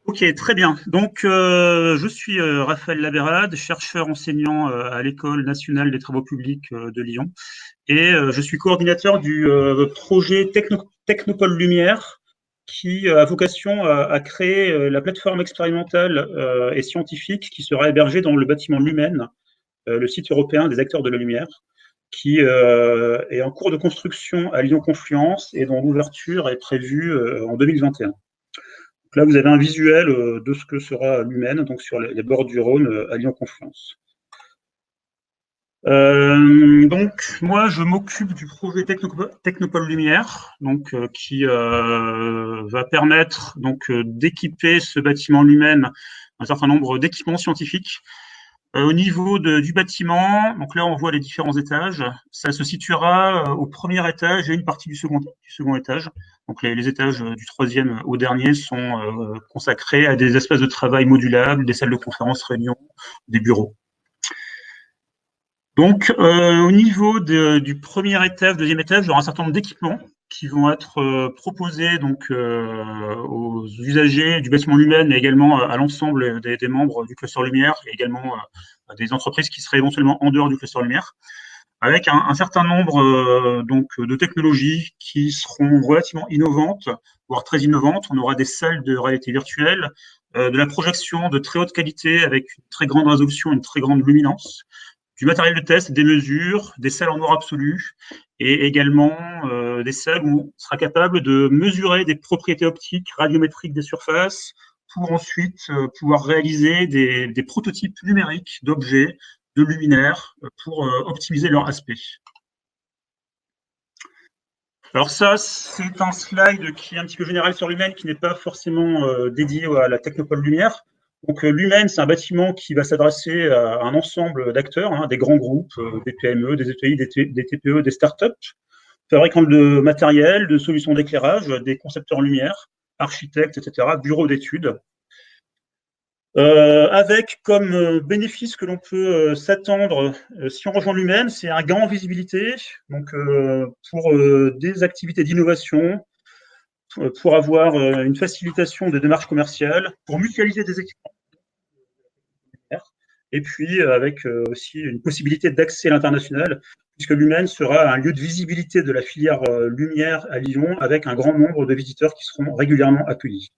Ok, très bien. Donc, je suis Raphaël Labérade, chercheur enseignant à l'École nationale des travaux publics de Lyon, et je suis coordinateur du projet Technopole Lumière, qui a vocation à créer la plateforme expérimentale et scientifique qui sera hébergée dans le bâtiment Lumen, le site européen des acteurs de la lumière, qui est en cours de construction à Lyon Confluence et dont l'ouverture est prévue en 2021. Donc là, vous avez un visuel de ce que sera Lumen, donc sur les bords du Rhône à Lyon-Confluence. Donc, moi, je m'occupe du projet Technopole Lumière, donc qui va permettre d'équiper ce bâtiment Lumen un certain nombre d'équipements scientifiques. Au niveau du bâtiment, donc là on voit les différents étages. Ça se situera au premier étage et une partie du second étage. Donc les étages du troisième au dernier sont consacrés à des espaces de travail modulables, des salles de conférence, réunions, des bureaux. Donc au niveau du premier étage, deuxième étage, il y aura un certain nombre d'équipements qui vont être proposés aux usagers du bâtiment Lumen, mais également à l'ensemble des membres du cluster Lumière, et également des entreprises qui seraient éventuellement en dehors du cluster Lumière, avec un certain nombre de technologies qui seront relativement innovantes, voire très innovantes. On aura des salles de réalité virtuelle, de la projection de très haute qualité avec une très grande résolution, une très grande luminance, du matériel de test, des mesures, des salles en noir absolu, et également des salles où on sera capable de mesurer des propriétés optiques, radiométriques des surfaces, pour ensuite pouvoir réaliser des prototypes numériques d'objets, de luminaires, pour optimiser leur aspect. Alors ça, c'est un slide qui est un petit peu général sur Lumen, qui n'est pas forcément dédié à la Technopole Lumière. Donc Lumen, c'est un bâtiment qui va s'adresser à un ensemble d'acteurs, des grands groupes, des PME, des ETI, des TPE, des startups, fabricants de matériel, de solutions d'éclairage, des concepteurs lumière, architectes, etc., bureaux d'études. Avec comme bénéfice que l'on peut s'attendre si on rejoint Lumen, c'est un gain en visibilité, donc pour des activités d'innovation, pour avoir une facilitation des démarches commerciales, pour mutualiser des équipements, et puis avec aussi une possibilité d'accès à l'international, puisque Lumen sera un lieu de visibilité de la filière lumière à Lyon, avec un grand nombre de visiteurs qui seront régulièrement accueillis.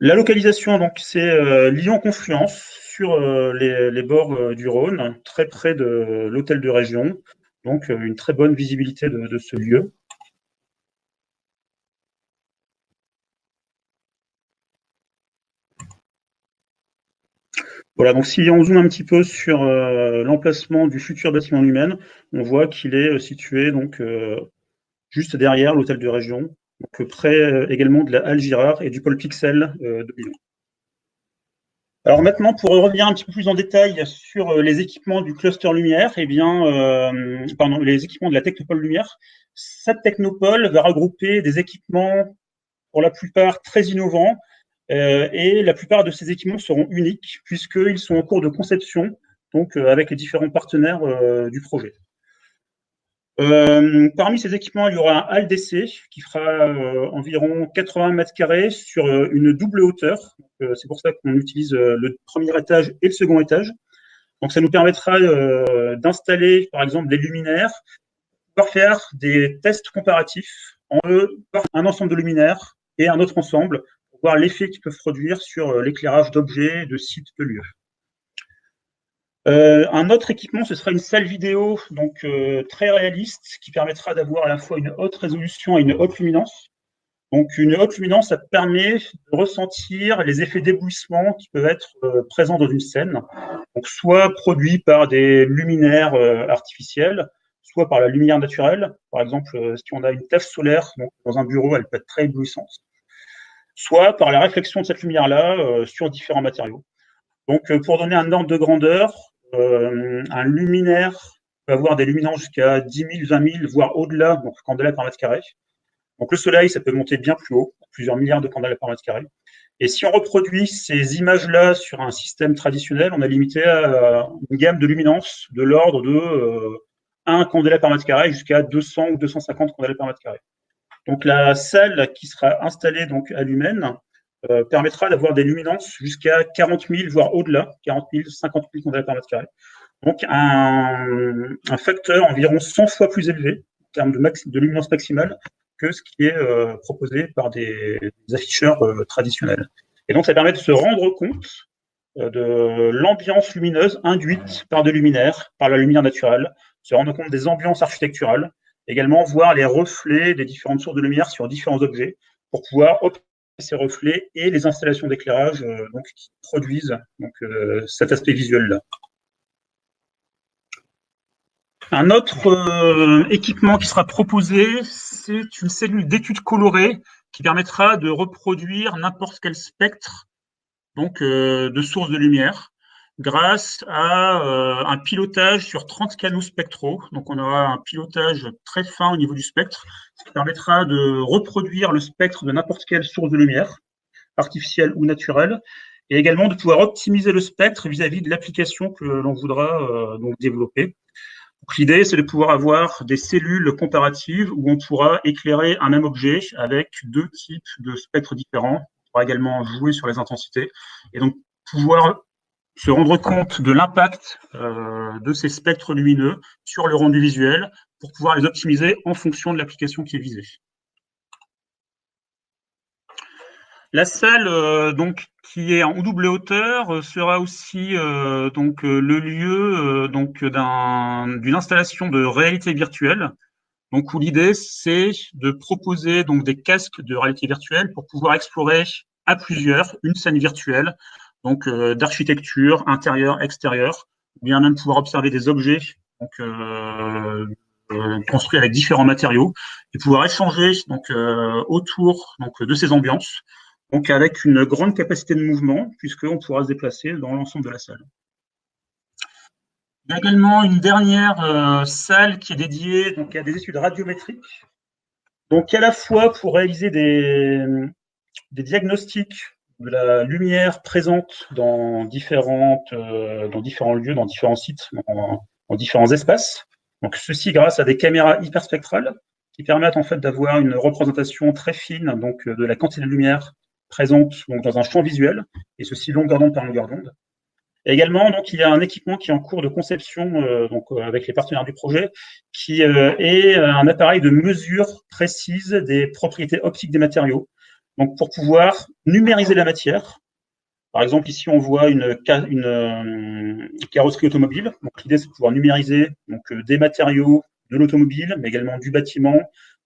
La localisation, donc, c'est Lyon-Confluence, sur les bords du Rhône, très près de l'hôtel de région, donc une très bonne visibilité de ce lieu. Voilà, donc si on zoome un petit peu sur l'emplacement du futur bâtiment Lumen, on voit qu'il est situé donc juste derrière l'hôtel de région, donc près également de la Halle Girard et du pôle Pixel de Lyon. Alors maintenant, pour revenir un petit peu plus en détail sur les équipements du cluster lumière, les équipements de la Technopole Lumière, cette Technopole va regrouper des équipements pour la plupart très innovants, et la plupart de ces équipements seront uniques puisqu'ils sont en cours de conception, donc avec les différents partenaires du projet. Parmi ces équipements, il y aura un hall d'essai qui fera environ 80 mètres carrés sur une double hauteur. C'est pour ça qu'on utilise le premier étage et le second étage. Donc ça nous permettra d'installer par exemple des luminaires, pouvoir faire des tests comparatifs entre un ensemble de luminaires et un autre ensemble pour voir l'effet qu'ils peuvent produire sur l'éclairage d'objets, de sites, de lieux. Un autre équipement, ce sera une salle vidéo donc très réaliste qui permettra d'avoir à la fois une haute résolution et une haute luminance. Donc une haute luminance, ça permet de ressentir les effets d'éblouissement qui peuvent être présents dans une scène, donc soit produits par des luminaires artificiels, soit par la lumière naturelle. Par exemple, si on a une tache solaire donc, dans un bureau, elle peut être très éblouissante, soit par la réflexion de cette lumière-là sur différents matériaux. Donc pour donner un ordre de grandeur, un luminaire peut avoir des luminances jusqu'à 10 000, 20 000, voire au-delà, donc candela par mètre carré. Donc le soleil, ça peut monter bien plus haut, plusieurs milliards de candela par mètre carré. Et si on reproduit ces images-là sur un système traditionnel, on est limité à une gamme de luminance de l'ordre de 1 candela par mètre carré jusqu'à 200 ou 250 candela par mètre carré. Donc la salle qui sera installée donc à Lumen permettra d'avoir des luminances jusqu'à 40 000, voire au-delà, 40 000, 50 000 condamnés par mètre carré. Donc un facteur environ 100 fois plus élevé en termes de luminance maximale que ce qui est proposé par des afficheurs traditionnels. Et donc ça permet de se rendre compte de l'ambiance lumineuse induite par des luminaires, par la lumière naturelle, se rendre compte des ambiances architecturales, également voir les reflets des différentes sources de lumière sur différents objets pour pouvoir observer ces reflets et les installations d'éclairage qui produisent cet aspect visuel-là. Un autre équipement qui sera proposé, c'est une cellule d'étude colorée qui permettra de reproduire n'importe quel spectre de sources de lumière grâce à un pilotage sur 30 canaux spectraux. Donc on aura un pilotage très fin au niveau du spectre, ce qui permettra de reproduire le spectre de n'importe quelle source de lumière, artificielle ou naturelle, et également de pouvoir optimiser le spectre vis-à-vis de l'application que l'on voudra développer. L'idée, c'est de pouvoir avoir des cellules comparatives où on pourra éclairer un même objet avec deux types de spectres différents. On pourra également jouer sur les intensités et donc pouvoir se rendre compte de l'impact de ces spectres lumineux sur le rendu visuel pour pouvoir les optimiser en fonction de l'application qui est visée. La salle qui est en double hauteur sera aussi le lieu d'une installation de réalité virtuelle. Donc où l'idée c'est de proposer des casques de réalité virtuelle pour pouvoir explorer à plusieurs une scène virtuelle d'architecture intérieure, extérieure, ou bien même pouvoir observer des objets construits avec différents matériaux et pouvoir échanger autour de ces ambiances. Donc avec une grande capacité de mouvement, puisqu'on pourra se déplacer dans l'ensemble de la salle. Il y a également une dernière salle qui est dédiée à des études radiométriques. Donc à la fois pour réaliser des diagnostics de la lumière présente dans différents lieux, dans différents sites, dans différents espaces. Donc ceci grâce à des caméras hyperspectrales qui permettent en fait d'avoir une représentation très fine de la quantité de lumière présente dans un champ visuel, et ceci longueur d'onde par longueur d'onde. Et également, il y a un équipement qui est en cours de conception avec les partenaires du projet, qui est un appareil de mesure précise des propriétés optiques des matériaux, donc pour pouvoir numériser la matière. Par exemple, ici, on voit une carrosserie automobile. Donc l'idée, c'est de pouvoir numériser des matériaux de l'automobile, mais également du bâtiment,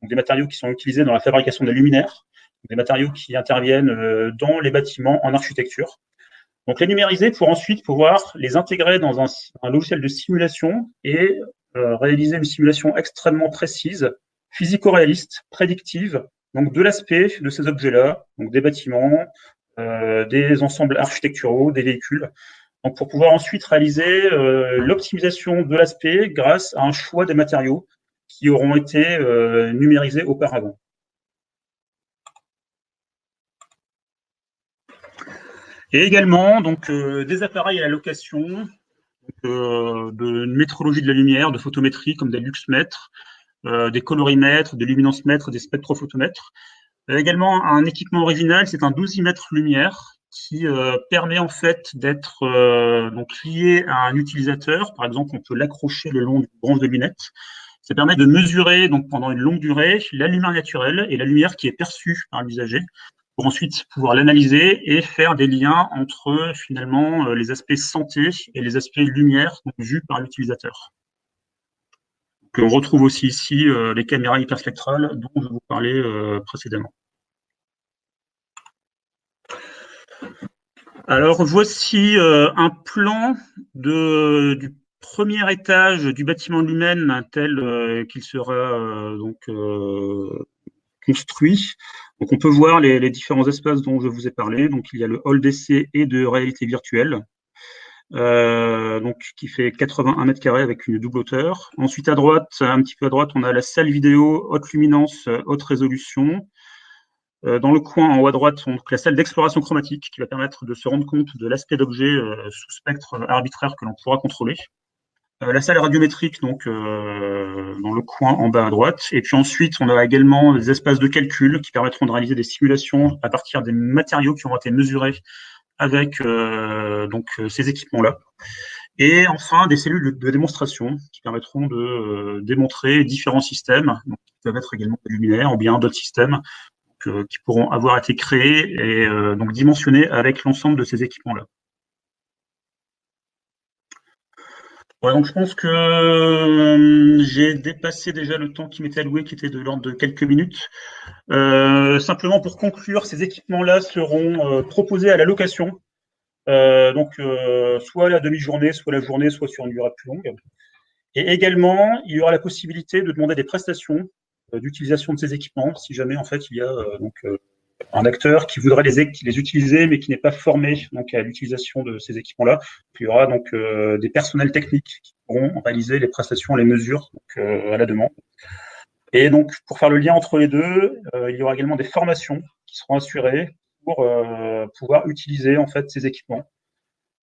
donc des matériaux qui sont utilisés dans la fabrication des luminaires, des matériaux qui interviennent dans les bâtiments en architecture. Donc les numériser pour ensuite pouvoir les intégrer dans un logiciel de simulation et réaliser une simulation extrêmement précise, physico-réaliste, prédictive, donc de l'aspect de ces objets-là, donc des bâtiments, des ensembles architecturaux, des véhicules, donc pour pouvoir ensuite réaliser l'optimisation de l'aspect grâce à un choix des matériaux qui auront été numérisés auparavant. Et également des appareils à la location, de métrologie de la lumière, de photométrie comme des luxmètres, des colorimètres, des luminancemètres, des spectrophotomètres. Également un équipement original, c'est un dosimètre lumière qui permet en fait d'être lié à un utilisateur. Par exemple, on peut l'accrocher le long d'une branche de lunettes. Ça permet de mesurer pendant une longue durée la lumière naturelle et la lumière qui est perçue par l'usager, pour ensuite pouvoir l'analyser et faire des liens entre finalement les aspects santé et les aspects lumière vus par l'utilisateur. On retrouve aussi ici les caméras hyperspectrales dont je vous parlais précédemment. Alors voici un plan du premier étage du bâtiment Lumen tel qu'il sera construit. Donc on peut voir les différents espaces dont je vous ai parlé. Donc il y a le hall d'essai et de réalité virtuelle, qui fait 81 mètres carrés avec une double hauteur. Ensuite à droite, un petit peu à droite, on a la salle vidéo haute luminance, haute résolution. Dans le coin en haut à droite, la salle d'exploration chromatique qui va permettre de se rendre compte de l'aspect d'objet sous spectre arbitraire que l'on pourra contrôler. La salle radiométrique, donc dans le coin en bas à droite. Et puis ensuite, on a également des espaces de calcul qui permettront de réaliser des simulations à partir des matériaux qui ont été mesurés avec ces équipements-là. Et enfin, des cellules de démonstration qui permettront de démontrer différents systèmes, donc, qui peuvent être également des luminaires ou bien d'autres systèmes qui pourront avoir été créés et donc dimensionnés avec l'ensemble de ces équipements-là. Ouais, donc je pense que j'ai dépassé déjà le temps qui m'était alloué, qui était de l'ordre de quelques minutes. Simplement pour conclure, ces équipements-là seront proposés à la location, soit la demi-journée, soit la journée, soit sur une durée plus longue. Et également, il y aura la possibilité de demander des prestations d'utilisation de ces équipements, si jamais en fait il y a un acteur qui voudrait les utiliser, mais qui n'est pas formé donc à l'utilisation de ces équipements-là. Puis il y aura donc des personnels techniques qui pourront réaliser les prestations, les mesures à la demande. Et donc, pour faire le lien entre les deux, il y aura également des formations qui seront assurées pour pouvoir utiliser en fait ces équipements.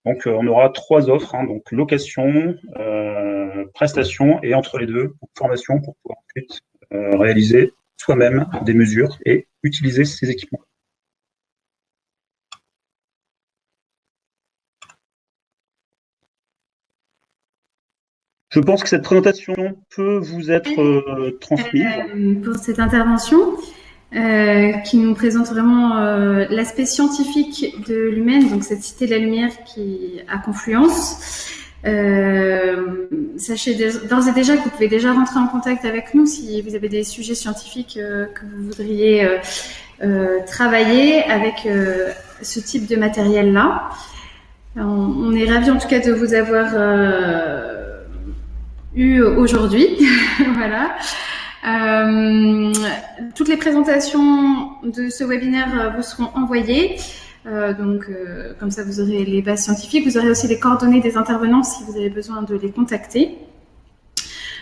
Donc, on aura 3 offres, donc location, prestation et entre les deux, formation pour pouvoir ensuite réaliser soi-même des mesures et utiliser ces équipements. Je pense que cette présentation peut vous être transmise. Pour cette intervention, qui nous présente vraiment l'aspect scientifique de l'Humaine, donc cette Cité de la Lumière qui à Confluence. Sachez d'ores et déjà que vous pouvez déjà rentrer en contact avec nous si vous avez des sujets scientifiques que vous voudriez travailler avec ce type de matériel-là. On est ravis en tout cas de vous avoir eu aujourd'hui. Voilà. Toutes les présentations de ce webinaire vous seront envoyées. Comme ça, vous aurez les bases scientifiques. Vous aurez aussi les coordonnées des intervenants si vous avez besoin de les contacter.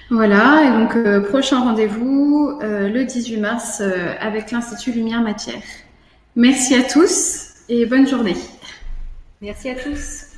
Voilà. Et donc, prochain rendez-vous le 18 mars avec l'Institut Lumière Matière. Merci à tous et bonne journée. Merci à tous.